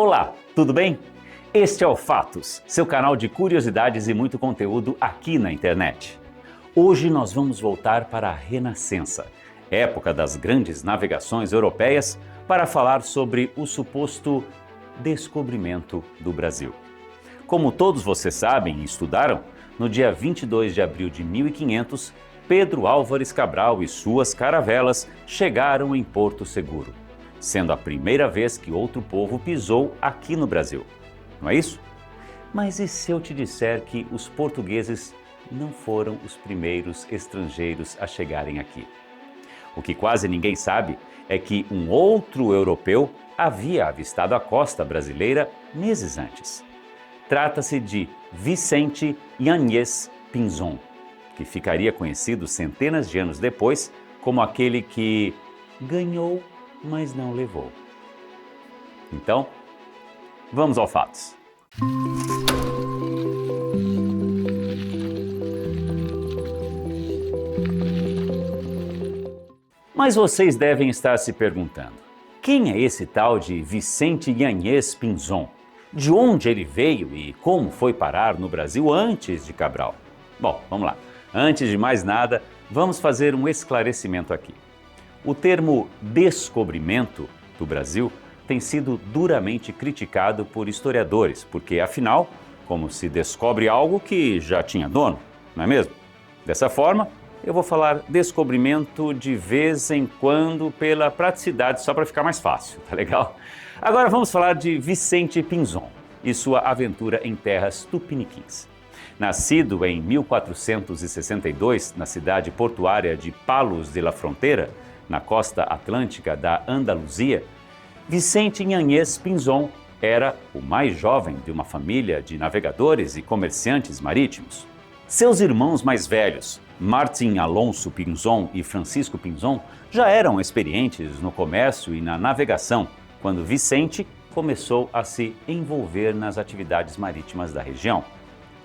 Olá, tudo bem? Este é o Fatos, seu canal de curiosidades e muito conteúdo aqui na internet. Hoje nós vamos voltar para a Renascença, época das grandes navegações europeias, para falar sobre o suposto descobrimento do Brasil. Como todos vocês sabem e estudaram, no dia 22 de abril de 1500, Pedro Álvares Cabral e suas caravelas chegaram em Porto Seguro, sendo a primeira vez que outro povo pisou aqui no Brasil. Não é isso? Mas e se eu te disser que os portugueses não foram os primeiros estrangeiros a chegarem aqui? O que quase ninguém sabe é que um outro europeu havia avistado a costa brasileira meses antes. Trata-se de Vicente Yáñez Pinzón, que ficaria conhecido centenas de anos depois como aquele que ganhou, mas não levou. Então, vamos ao fatos. Mas vocês devem estar se perguntando, quem é esse tal de Vicente Yáñez Pinzón? De onde ele veio e como foi parar no Brasil antes de Cabral? Bom, vamos lá. Antes de mais nada, vamos fazer um esclarecimento aqui. O termo descobrimento do Brasil tem sido duramente criticado por historiadores, porque afinal, como se descobre algo que já tinha dono, não é mesmo? Dessa forma, eu vou falar descobrimento de vez em quando pela praticidade, só para ficar mais fácil, tá legal? Agora vamos falar de Vicente Pinzón e sua aventura em terras tupiniquins. Nascido em 1462 na cidade portuária de Palos de la Frontera, na costa atlântica da Andaluzia, Vicente Yáñez Pinzón era o mais jovem de uma família de navegadores e comerciantes marítimos. Seus irmãos mais velhos, Martín Alonso Pinzón e Francisco Pinzón, já eram experientes no comércio e na navegação, quando Vicente começou a se envolver nas atividades marítimas da região.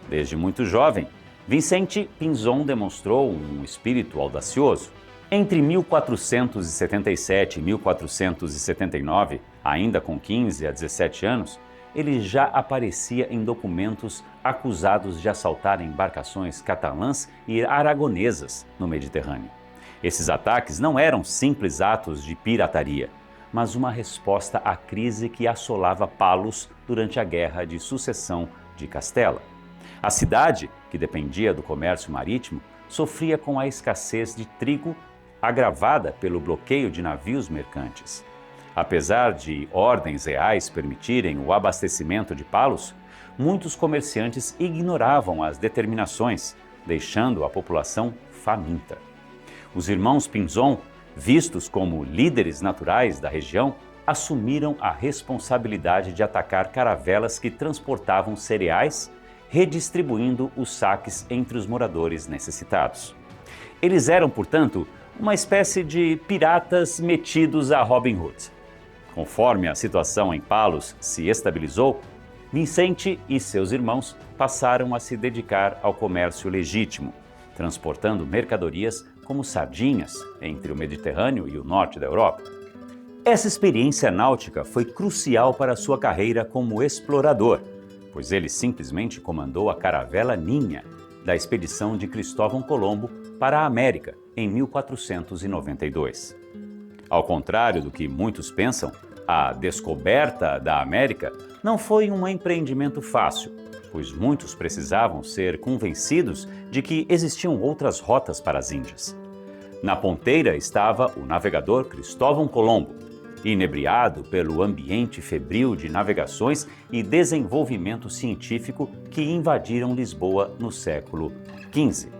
Desde muito jovem, Vicente Pinzón demonstrou um espírito audacioso. Entre 1477 e 1479, ainda com 15 a 17 anos, ele já aparecia em documentos acusados de assaltar embarcações catalãs e aragonesas no Mediterrâneo. Esses ataques não eram simples atos de pirataria, mas uma resposta à crise que assolava Palos durante a Guerra de Sucessão de Castela. A cidade, que dependia do comércio marítimo, sofria com a escassez de trigo agravada pelo bloqueio de navios mercantes. Apesar de ordens reais permitirem o abastecimento de Palos, muitos comerciantes ignoravam as determinações, deixando a população faminta. Os irmãos Pinzón, vistos como líderes naturais da região, assumiram a responsabilidade de atacar caravelas que transportavam cereais, redistribuindo os saques entre os moradores necessitados. Eles eram, portanto, uma espécie de piratas metidos a Robin Hood. Conforme a situação em Palos se estabilizou, Vicente e seus irmãos passaram a se dedicar ao comércio legítimo, transportando mercadorias como sardinhas entre o Mediterrâneo e o norte da Europa. Essa experiência náutica foi crucial para sua carreira como explorador, pois ele simplesmente comandou a caravela Ninha da expedição de Cristóvão Colombo para a América em 1492. Ao contrário do que muitos pensam, a descoberta da América não foi um empreendimento fácil, pois muitos precisavam ser convencidos de que existiam outras rotas para as Índias. Na ponteira estava o navegador Cristóvão Colombo, inebriado pelo ambiente febril de navegações e desenvolvimento científico que invadiram Lisboa no século XV.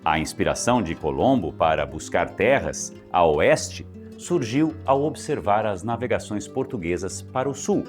A inspiração de Colombo para buscar terras a oeste surgiu ao observar as navegações portuguesas para o sul.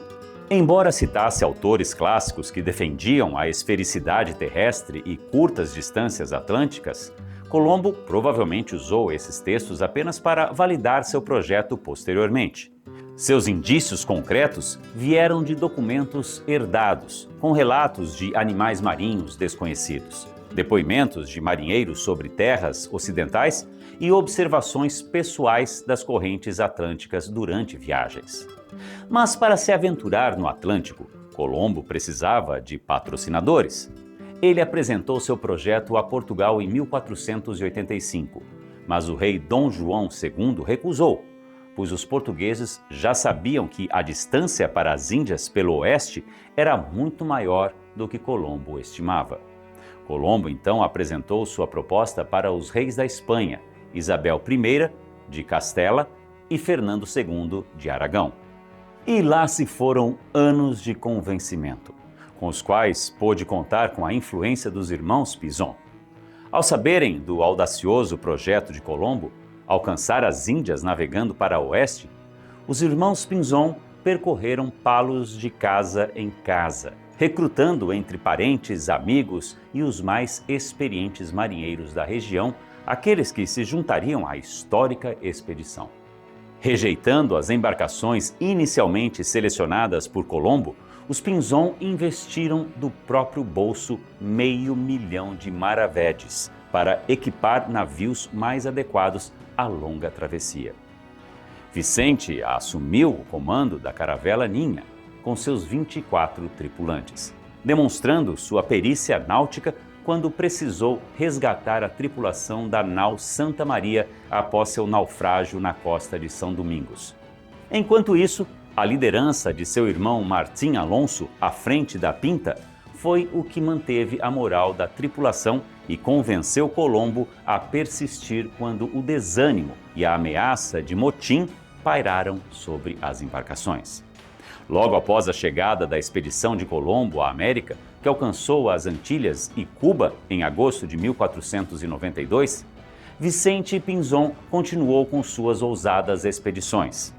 Embora citasse autores clássicos que defendiam a esfericidade terrestre e curtas distâncias atlânticas, Colombo provavelmente usou esses textos apenas para validar seu projeto posteriormente. Seus indícios concretos vieram de documentos herdados, com relatos de animais marinhos desconhecidos, depoimentos de marinheiros sobre terras ocidentais e observações pessoais das correntes atlânticas durante viagens. Mas para se aventurar no Atlântico, Colombo precisava de patrocinadores. Ele apresentou seu projeto a Portugal em 1485, mas o rei Dom João II recusou, pois os portugueses já sabiam que a distância para as Índias pelo oeste era muito maior do que Colombo estimava. Colombo então apresentou sua proposta para os reis da Espanha, Isabel I de Castela e Fernando II de Aragão. E lá se foram anos de convencimento, com os quais pôde contar com a influência dos irmãos Pinzon. Ao saberem do audacioso projeto de Colombo, alcançar as Índias navegando para o oeste, os irmãos Pinzon percorreram Palos de casa em casa, recrutando entre parentes, amigos e os mais experientes marinheiros da região, aqueles que se juntariam à histórica expedição. Rejeitando as embarcações inicialmente selecionadas por Colombo, os Pinzon investiram do próprio bolso R$500.000 de maravedis para equipar navios mais adequados à longa travessia. Vicente assumiu o comando da caravela Ninha, com seus 24 tripulantes, demonstrando sua perícia náutica quando precisou resgatar a tripulação da nau Santa Maria após seu naufrágio na costa de São Domingos. Enquanto isso, a liderança de seu irmão Martim Alonso à frente da Pinta foi o que manteve a moral da tripulação e convenceu Colombo a persistir quando o desânimo e a ameaça de motim pairaram sobre as embarcações. Logo após a chegada da expedição de Colombo à América, que alcançou as Antilhas e Cuba em agosto de 1492, Vicente Pinzon continuou com suas ousadas expedições.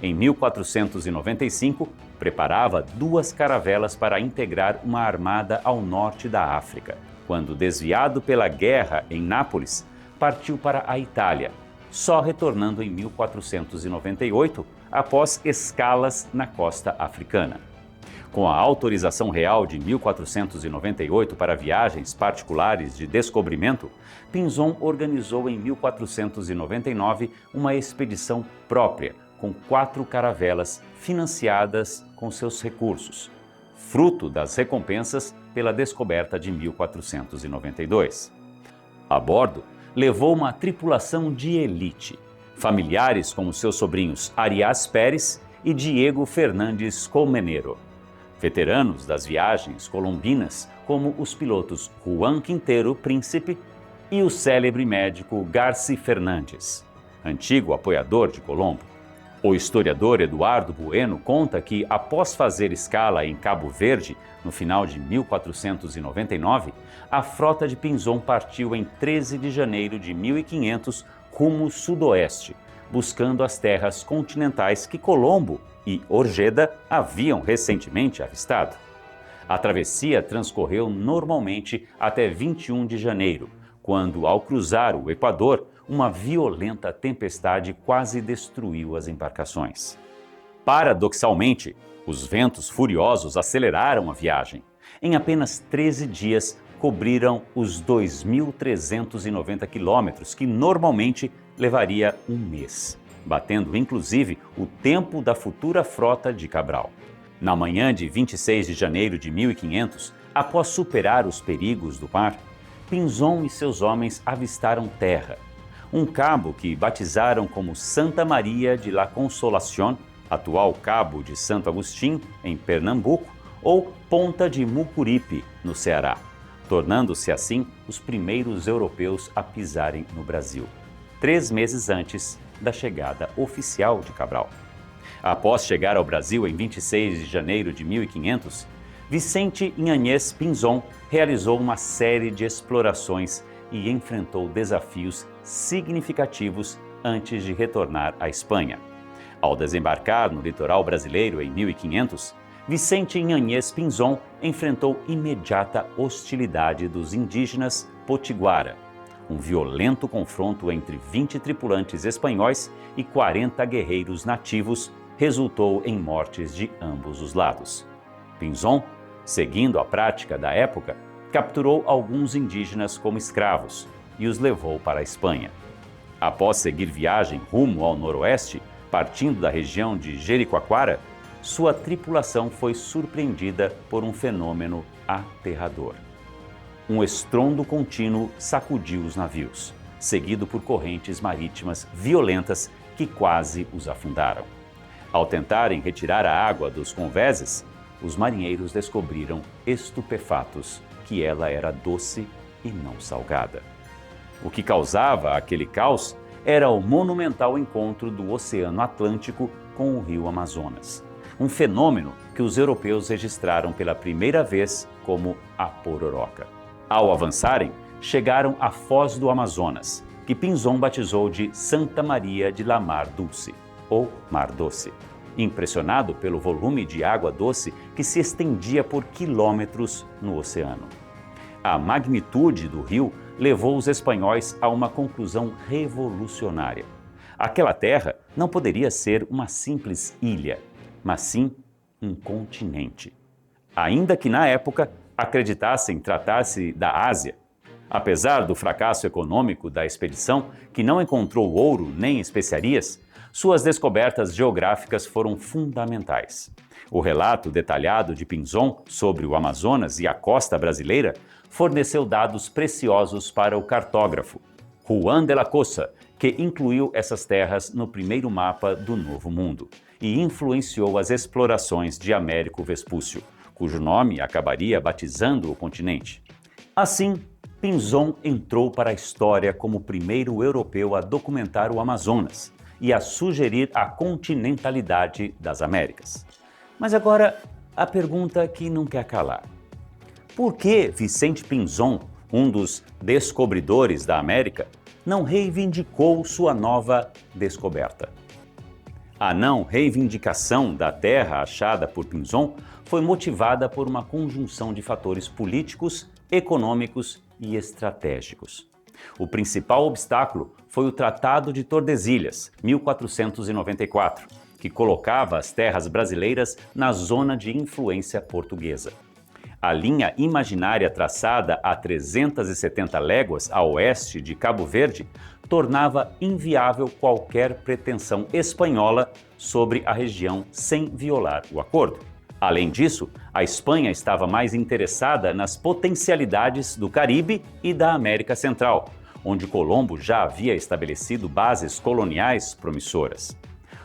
Em 1495, preparava 2 caravelas para integrar uma armada ao norte da África, quando, desviado pela guerra em Nápoles, partiu para a Itália, só retornando em 1498, após escalas na costa africana. Com a autorização real de 1498 para viagens particulares de descobrimento, Pinzon organizou em 1499 uma expedição própria, com 4 caravelas financiadas com seus recursos, fruto das recompensas pela descoberta de 1492. A bordo, levou uma tripulação de elite, familiares como seus sobrinhos Arias Pérez e Diego Fernandes Colmenero, veteranos das viagens colombinas como os pilotos Juan Quintero Príncipe e o célebre médico Garci Fernandes, antigo apoiador de Colombo. O historiador Eduardo Bueno conta que, após fazer escala em Cabo Verde, no final de 1499, a frota de Pinzon partiu em 13 de janeiro de 1500 rumo sudoeste, buscando as terras continentais que Colombo e Orgeda haviam recentemente avistado. A travessia transcorreu normalmente até 21 de janeiro, quando, ao cruzar o Equador, uma violenta tempestade quase destruiu as embarcações. Paradoxalmente, os ventos furiosos aceleraram a viagem. Em apenas 13 dias, cobriram os 2.390 quilômetros que normalmente levaria um mês, batendo inclusive o tempo da futura frota de Cabral. Na manhã de 26 de janeiro de 1500, após superar os perigos do mar, Pinzon e seus homens avistaram terra, um cabo que batizaram como Santa Maria de la Consolación, atual Cabo de Santo Agostinho, em Pernambuco, ou Ponta de Mucuripe, no Ceará, tornando-se assim os primeiros europeus a pisarem no Brasil, 3 meses antes da chegada oficial de Cabral. Após chegar ao Brasil em 26 de janeiro de 1500, Vicente Inhanhez Pinzon realizou uma série de explorações e enfrentou desafios significativos antes de retornar à Espanha. Ao desembarcar no litoral brasileiro em 1500, Vicente Inhanhez Pinzon enfrentou imediata hostilidade dos indígenas Potiguara. Um violento confronto entre 20 tripulantes espanhóis e 40 guerreiros nativos resultou em mortes de ambos os lados. Pinzon, seguindo a prática da época, capturou alguns indígenas como escravos e os levou para a Espanha. Após seguir viagem rumo ao noroeste, Partindo da região de Jericoacoara, sua tripulação foi surpreendida por um fenômeno aterrador. Um estrondo contínuo sacudiu os navios, seguido por correntes marítimas violentas que quase os afundaram. Ao tentarem retirar a água dos convéses, os marinheiros descobriram, estupefatos, que ela era doce e não salgada. O que causava aquele caos era o monumental encontro do Oceano Atlântico com o rio Amazonas, um fenômeno que os europeus registraram pela primeira vez como a pororoca. Ao avançarem, chegaram à Foz do Amazonas, que Pinzon batizou de Santa Maria de la Mar Dulce, ou Mar Doce, impressionado pelo volume de água doce que se estendia por quilômetros no oceano. A magnitude do rio levou os espanhóis a uma conclusão revolucionária. Aquela terra não poderia ser uma simples ilha, mas sim um continente. Ainda que na época acreditassem tratar-se da Ásia. Apesar do fracasso econômico da expedição, que não encontrou ouro nem especiarias, suas descobertas geográficas foram fundamentais. O relato detalhado de Pinzon sobre o Amazonas e a costa brasileira forneceu dados preciosos para o cartógrafo Juan de la Cosa, que incluiu essas terras no primeiro mapa do Novo Mundo e influenciou as explorações de Américo Vespúcio, cujo nome acabaria batizando o continente. Assim, Pinzon entrou para a história como o primeiro europeu a documentar o Amazonas e a sugerir a continentalidade das Américas. Mas agora, a pergunta que não quer calar. Por que Vicente Pinzon, um dos descobridores da América, não reivindicou sua nova descoberta? A não reivindicação da terra achada por Pinzon foi motivada por uma conjunção de fatores políticos, econômicos e estratégicos. O principal obstáculo foi o Tratado de Tordesilhas, 1494, que colocava as terras brasileiras na zona de influência portuguesa. A linha imaginária traçada a 370 léguas a oeste de Cabo Verde tornava inviável qualquer pretensão espanhola sobre a região sem violar o acordo. Além disso, a Espanha estava mais interessada nas potencialidades do Caribe e da América Central, onde Colombo já havia estabelecido bases coloniais promissoras.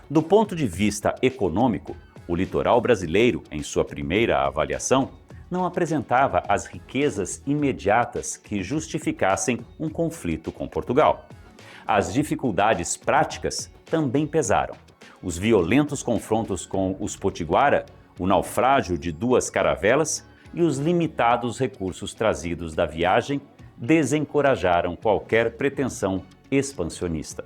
Do ponto de vista econômico, o litoral brasileiro, em sua primeira avaliação, não apresentava as riquezas imediatas que justificassem um conflito com Portugal. As dificuldades práticas também pesaram. Os violentos confrontos com os Potiguara, o naufrágio de 2 caravelas e os limitados recursos trazidos da viagem desencorajaram qualquer pretensão expansionista.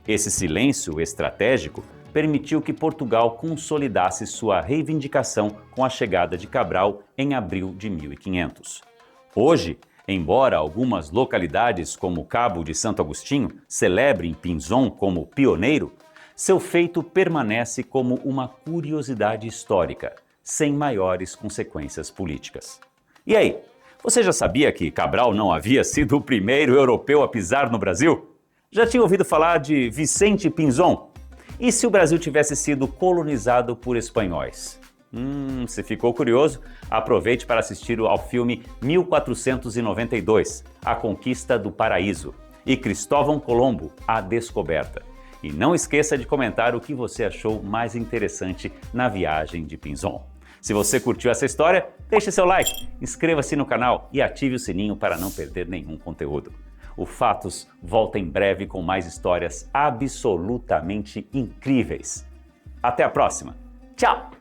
Esse silêncio estratégico permitiu que Portugal consolidasse sua reivindicação com a chegada de Cabral em abril de 1500. Hoje, embora algumas localidades como Cabo de Santo Agostinho celebrem Pinzon como pioneiro, seu feito permanece como uma curiosidade histórica, sem maiores consequências políticas. E aí, você já sabia que Cabral não havia sido o primeiro europeu a pisar no Brasil? Já tinha ouvido falar de Vicente Pinzon? E se o Brasil tivesse sido colonizado por espanhóis? Se ficou curioso, aproveite para assistir ao filme 1492, A Conquista do Paraíso, e Cristóvão Colombo, A Descoberta. E não esqueça de comentar o que você achou mais interessante na viagem de Pinzon. Se você curtiu essa história, deixe seu like, inscreva-se no canal e ative o sininho para não perder nenhum conteúdo. O Fatos volta em breve com mais histórias absolutamente incríveis. Até a próxima. Tchau!